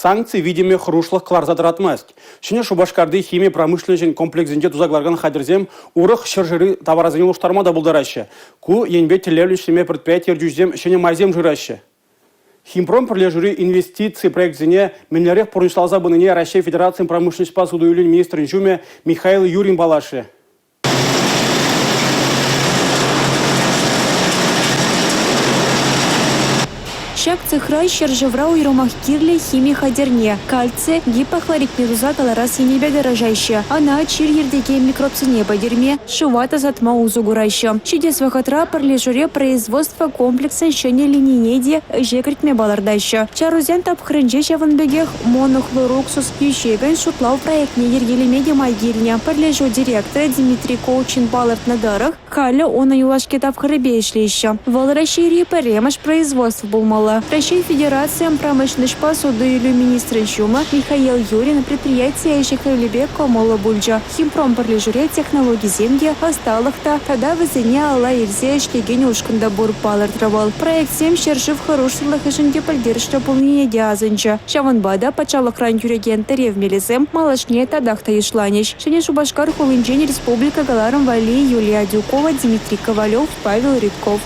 санкции видимо хрушлых кларзадратмасть. Шыне Шубашкарды химия промышленный комплексінде тузакларган хадерзем урых шыржыры товаразыне уштармада булдараще. Ку енбе телевлющеме предприятия жүздем шыне майзем жыраще. Химпром прилежури инвестиции проектзине менлерех поручалза быныне Россия Федерации промышленности посуду юлин министр инжуме Михаил Юрин Балаши. Шак цехрай шержеврау иромах кирле химии хадерне. Кальций, гипохлорик медузат аларас енебе дорожаще. Она чир ердеге микробцине бадерме, шувата затма узугурайще. Чидес вахатра прилежуре производство комплекса щене линейнеде жекритме балардайще. Чарузен тап хренже чаванбегех монохлоруксус ющеген шутлау проектне ергелемеде майгильня. Прилежу директора Дмитрий Коучин баларт на дарах, халя он юлашке тап хребешлище. Валращири перемаш производство булмала. Российская Федерация промышленности посуды и министр Чума Михаил Юрин предприятие Ишехайлибек Комола Бульджа. Химпром прилежуре технологии земли осталых-то тогда вызыне Алла Ильзе Штегень Ушкандабур палартровал. Проект 7 шержив хороших ишенге поддержка полнее диазынча. Шаванбада почала хрань юреген Терев Мелизем малашне тадахта ишланич. Шене Шубашкар Хулинджень Республика Галаром Вали Юлия Дюкова Дмитрий Ковалев Павел Рябков.